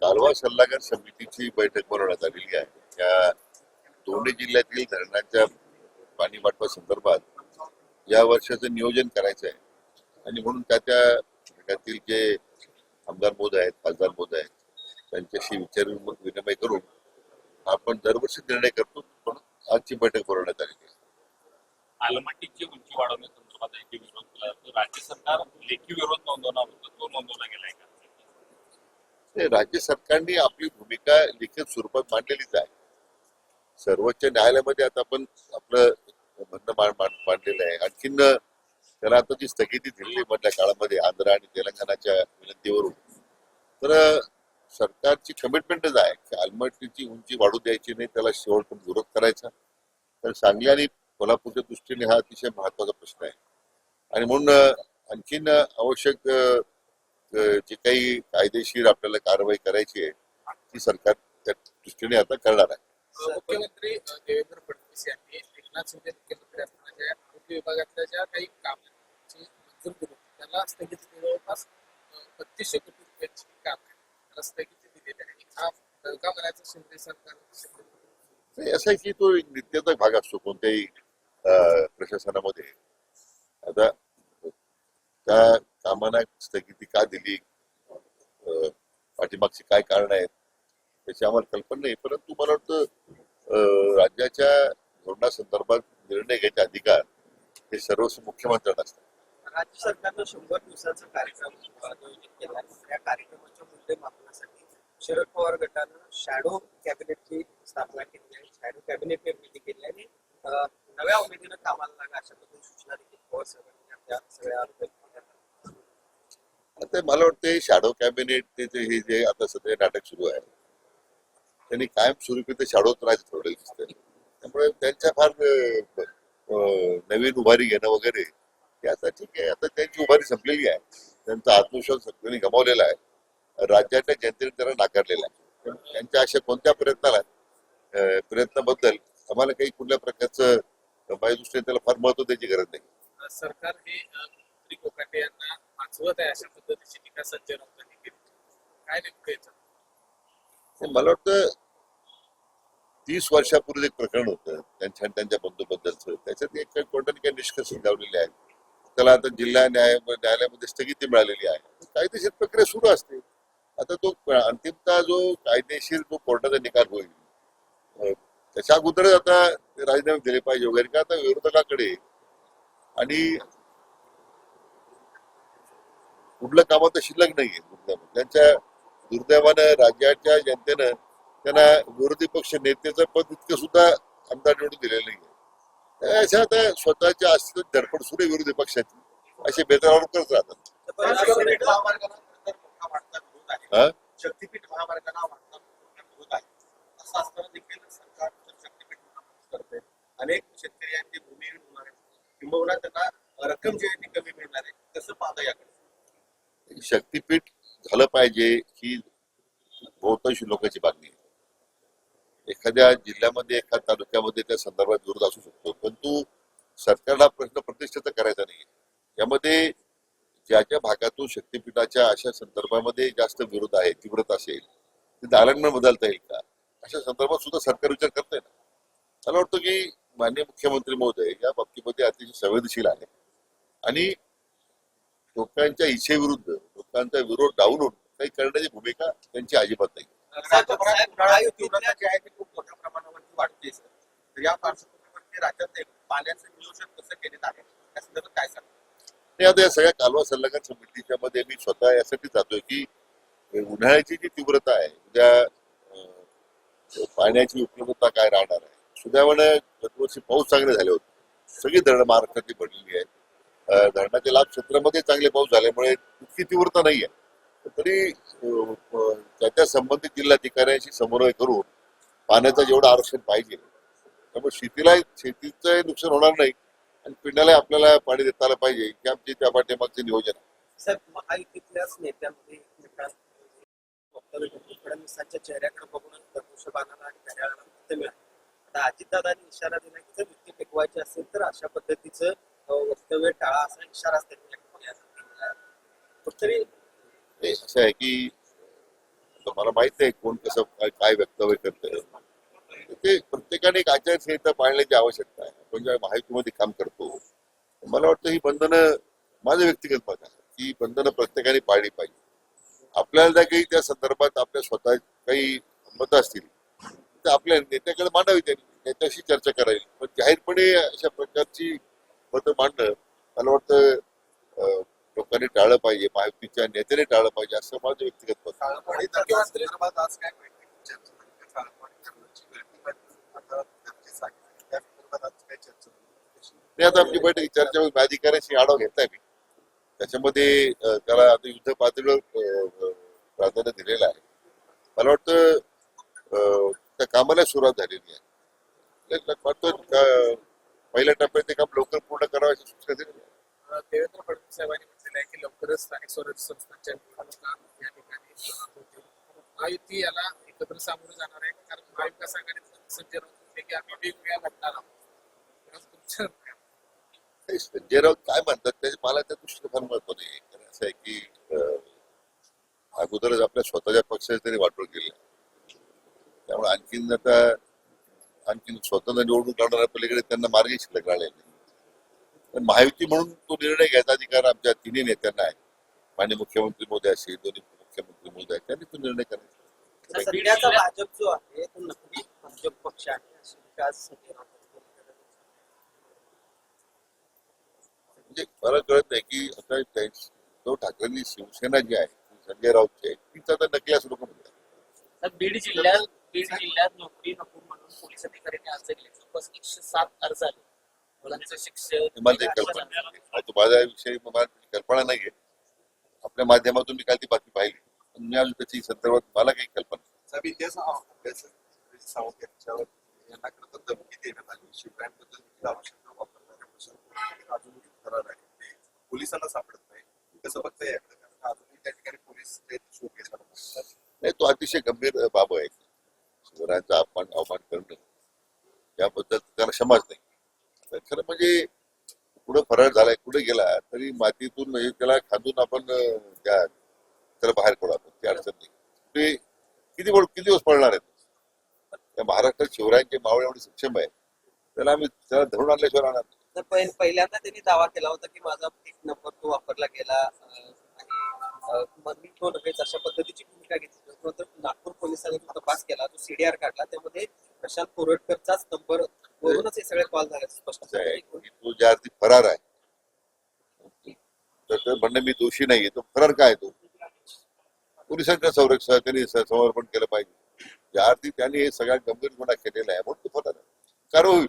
कालवा सल्लागार समितीची बैठक बोलवण्यात आलेली आहे. या दोन्ही जिल्ह्यातील धरणांच्या पाणी वाटपा संदर्भात या वर्षाचं नियोजन करायचं आहे आणि म्हणून त्या भागातील जे आमदार महोदय आहेत, खासदार महोदय आहेत, त्यांच्याशी विचार विनिमय करून आपण दरवर्षी निर्णय करतो. म्हणून आजची बैठक बोलवण्यात आलेली आहे. आलमट्टीची उंची वाढवण्यासंदर्भात जे विरोध केला जातो, राज्य सरकार लेखी विरोध नोंदवणार होतं, तो नोंदवला गेलाय का? राज्य सरकारने आपली भूमिका लिखित स्वरूपात मांडलेलीच आहे. सर्वोच्च न्यायालयामध्ये आता आपण आपलं म्हणणं मांडलेलं आहे. आणखीन त्याला आता जी स्थगिती दिलेली मधल्या काळामध्ये आंध्र आणि तेलंगणाच्या विनंतीवरून, तर सरकारची कमिटमेंटच आहे की आलमट्टीची उंची वाढू द्यायची नाही, त्याला शेवटपर्यंत विरोध करायचा. तर सांगली आणि कोल्हापूरच्या दृष्टीने हा अतिशय महत्वाचा प्रश्न आहे आणि म्हणून आणखीन आवश्यक जे काही कायदेशीर आपल्याला कारवाई करायची आहे ती सरकार त्या दृष्टीने आता करणार आहे. मुख्यमंत्री देवेंद्र फडणवीस यांनी एकनाथ शिंदे मुख्यमंत्री असताना आरोग्य विभागातल्या ज्या काही कामांची मंजूर केली त्याला स्थगिती जवळपास 3200 कोटी रुपयांची काम आहे, त्याला स्थगिती दिलेली आहे. हा का म्हणायचं शिंदे सरकार असं आहे की तो एक नित्याचा भाग असतो कोणत्याही प्रशासनामध्ये. आता त्या कामांना स्थगिती का दिली, पाठीमागची काय कारण आहेत त्याची आम्हाला कल्पना नाही, परंतु मला वाटतं राज्याच्या धोरणासंदर्भात निर्णय घ्यायचे अधिकार हे सर्वस्व मुख्यमंत्र्यांना असतात. राज्य सरकारनं 100 दिवसाचा कार्यक्रम आयोजित केला. या कार्यक्रमाच्या मूल्यमापनासाठी शरद पवार गटानं शॅडो कॅबिनेटची स्थापना केली आहे. शॅडो कॅबिनेट निर्मिती केली आणि नव्या उमेदीनं कामाला लागा अशा पद्धतीने सूचना देखील पवार साहेबांनी त्या सगळ्या आता मला वाटतं शॅडो कॅबिनेट हे जे आता सध्या नाटक सुरू आहे त्यांनी कायमस्वरूपी शॅडोत राहायचं ठरवलेलं दिसतंय. त्यामुळे त्यांच्या फार नवीन उभारी घेणं वगैरे हे आता ठीक आहे. आता त्यांची उभारी संपलेली आहे, त्यांचा आत्मविश्वास सगळ्यांनी गमावलेला आहे, राज्याच्या जनतेने त्यांना नाकारलेला आहे. त्यांच्या अशा कोणत्या प्रयत्नाबद्दल आम्हाला काही कुठल्या प्रकारचं माझ्या दृष्टीने त्याला फार महत्व द्यायची गरज नाही. सरकार हे मंत्री कोकाटे यांना वाचवत आहे अशा पद्धतीची टीका संजय राऊतांनी केली. काय नेमकं याचं? मला वाटतं 30 वर्षापूर्वी एक प्रकरण होतं त्यांच्या बंधूबद्दलचं, त्याच्यात एक कोर्टाने काही निष्कर्ष लावलेले आहेत. त्याला आता जिल्हा न्यायालयामध्ये स्थगिती मिळालेली आहे. कायदेशीर प्रक्रिया सुरू असते. आता तो अंतिमता जो कायदेशीर जो कोर्टाचा निकाल होईल त्याच्या अगोदरच आता राजीनामे दिले पाहिजे वगैरे, का आता विरोधकाकडे आणि कुठलं कामात शिल्लक नाहीये. त्यांच्या दुर्दैवानं राज्याच्या जनतेनं त्यांना विरोधी पक्ष नेत्याचं पद इतकं सुद्धा आमदार निवडून दिलेलं नाहीये. अशा आता स्वतःच्या अस्तित्वात धडपड सुरू आहे विरोधी पक्षाची, असे बेतरावर करत राहतात. शक्तीपीठ महामार्गाला विरोध आहे असं असताना देखील सरकार शक्तीपीठ करते. अनेक शेतकरी यांची भूमी होणार आहे, किंबहुना त्यांना रक्कम जी आहे ती कमी मिळणार आहे. कसं पाहता याकडे? शक्तीपीठ झालं पाहिजे ही बहुतांश लोकांची मागणी आहे. एखाद्या जिल्ह्यामध्ये एखाद्या तालुक्यामध्ये त्या संदर्भात विरोध असू शकतो, परंतु सरकारला प्रश्न प्रतिष्ठेचा करायचा नाही. यामध्ये ज्या ज्या भागातून शक्तीपीठाच्या अशा संदर्भामध्ये जास्त विरोध आहे, तीव्रता असेल, ते दालनं बदलता येईल का अशा संदर्भात सुद्धा सरकार विचार करतंय ना. मला वाटतं की माननीय मुख्यमंत्री महोदय या बाबतीमध्ये अतिशय संवेदनशील आहे आणि लोकांच्या इच्छेविरुद्ध लोकांचा विरोध डावलून काही करण्याची भूमिका त्यांची अजिबात नाही. खूप मोठ्या प्रमाणावरती वाढते. तर या पार्श्वभूमीवरती राज्यात पाण्याचं नियोजन कसं केलेलं आहे त्या संदर्भात काय सांगतो? आता या सगळ्या कालवा सल्लागार समितीच्या मध्ये मी स्वतः यासाठी जातोय की उन्हाळ्याची जी तीव्रता आहे, उद्या पाण्याची उपलब्धता काय राहणार आहे. सुदैवानं गतवर्षी पाऊस चांगले झाले होते, सगळी धरणं महाराष्ट्रातली भरलेली आहेत. धरणाच्या लाभ क्षेत्रामध्ये चांगले पाऊस झाल्यामुळे इतकी तीव्रता नाही आहे. तरी त्याच्या संबंधित जिल्हाधिकाऱ्यांशी समन्वय करून पाण्याचं जेवढं आरक्षण पाहिजे, त्यामुळे शेतीचं नुकसान होणार नाही आणि पिण्याला आपल्याला पाणी देता आलं पाहिजे की आमचे त्या पाठीमागचे नियोजन आहे. साहेब, महायुतीतल्याच नेत्यांमध्ये फडणवीसांच्या चेहऱ्याकडे बघूनच धनुष्यबाणाला आणि घड्याळाला मत मिळालं. आता अजितदादांनी इशारा दिला की जर युती टिकवायची असेल तर अशा पद्धतीचं वक्तव्य टाळा असा इशारा त्यांनी तरी नाही, असं आहे की आता मला माहित नाही कोण कसं काय काय वक्तव्य करतंय. ते प्रत्येकाने एक आचारसंहिता पाळण्याची आवश्यकता आहे. आपण ज्या महायुतीमध्ये काम करतो मला वाटतं ही बंधनं, माझं व्यक्तिगत मत आहे की ही बंधनं प्रत्येकाने पाळली पाहिजे. आपल्याला जर काही त्या संदर्भात आपल्या स्वतः काही मतं असतील तर आपल्या नेत्याकडे मांडावी, त्यांनी त्याच्याशी चर्चा करावी. पण जाहीरपणे अशा प्रकारची मतं मांडणं मला वाटतं लोकांनी टाळलं पाहिजे, महायुतीच्या नेत्याने टाळलं पाहिजे असं माझं व्यक्तिगत मत आहे. काळपडी संदर्भात आज काय माहिती चर्चा झाली? काळपडी करण्याची बैठक आता गरजेचं आहे. त्या संदर्भात आज काय चर्चा झाली? ते आता आमची बैठक चर्चा होईल. अधिकाऱ्याशी आढावा घेतलाय मी. त्याच्यामध्ये त्याला आता युद्ध पातळीवर प्राधान्य दिलेलं आहे. मला वाटतं त्या कामाला सुरुवात झालेली आहे. वाटतं पहिल्या टप्प्यात ते काम लवकर पूर्ण करावं अशी सूचना दिली आहे. देवेंद्र फडणवीस साहेबांनी म्हटलेलं आहे की लवकरच स्थानिक स्वराज्य संस्थांच्या निवडणुका या ठिकाणी होतील. महायुती याला एकत्र सामोरं जाणार आहे कारण महाविकास आघाडीत संजय राऊत म्हटले की आम्ही वेगवेगळ्या घटना आहोत. तेव्हा तुमचं काय? ते संजय राऊत काय म्हणतात ते मला त्या दृष्टीने फार महत्व नाही. कारण असं आहे की अगोदरच आपल्या स्वतःच्या पक्षाचे तरी वाटोळ केले, त्यामुळे आणखीन स्वतंत्र निवडणूक लढणाऱ्या पलीकडे त्यांना मार्ग शिल्लक राहिले नाही. पण महायुती म्हणून तो निर्णय घ्यायचा अधिकार आमच्या तिन्ही नेत्यांना आहे. माननीय मुख्यमंत्री मोदी असेल, दोन्ही मुख्यमंत्री मोदी आहेत, त्यांनी तो निर्णय करायचा. सध्याचा भाजप जो आहे तो नक्की भाजप पक्ष आहे अशी टीका आज संजय राऊत म्हणजे मला कळत नाही की आता उद्धव ठाकरेंनी शिवसेना जी आहे संजय राऊतची आहे तीच आता नकली असं लोक म्हणतात. तर बीड जिल्ह्यात नोकरी नको म्हणून पोलीस अधिकाऱ्यांनी अर्ज केले. जवळपास 107 अर्ज आले. मुलांचं शिक्षण हे मला काही कल्पना नाही. आता माझ्याविषयी मला कल्पना नाहीये. आपल्या माध्यमातून मी काल ती बातमी पाहिली, पण मी अजून त्याची संदर्भात मला काही कल्पना नाही. साहेब, इतिहास अभ्यास सावंत यांच्यावर यांना खरं तर धमकी देण्यात आली. शिवरायांबद्दल देखील आवश्यकता वापरणाऱ्या अजूनही फरार आहे. पोलिसांना सापडत नाही. कसं बघता याकडे? कारण अजूनही त्या ठिकाणी पोलीस शोध घेतात. नाही, तो अतिशय गंभीर बाब आहे. शिवरायांचा अवमान करणं याबद्दल त्याला क्षमाच नाही. तर खरं म्हणजे पुढे फरार झालाय, कुठे गेला तरी मातीतून म्हणजे त्याला खांदून आपण त्याला बाहेर पडू आपण, ती अडचण नाही. ते किती दिवस पडणार आहेत? त्या महाराष्ट्रात शिवरायांचे मावळे एवढे सक्षम आहे, त्याला धरून आणल्याशिवाय राहणार नाही. तर पहिल्यांदा त्यांनी दावा केला होता की माझा एक नंबर तो वापरला गेला आणि मग मी तो नव्हेच अशा पद्धतीची भूमिका घेतली. नंतर नागपूर पोलिसांनी जो तपास केला, जो सीडीआर काढला, त्यामध्ये प्रशांत कोरटकरचाच नंबर वरूनच हे सगळे कॉल झाले स्पष्ट असं आहे की तो ज्या अर्थी फरार आहे तर म्हणणं मी दोषी नाहीये, तो फरार काय तो पोलिसांच्या संरक्षण त्यांनी समर्पण केलं पाहिजे. ज्या अर्थी त्यांनी हे सगळ्यात गंभीर गुन्हा केलेला आहे म्हणून तो फरार आहे. कारवाई होईल.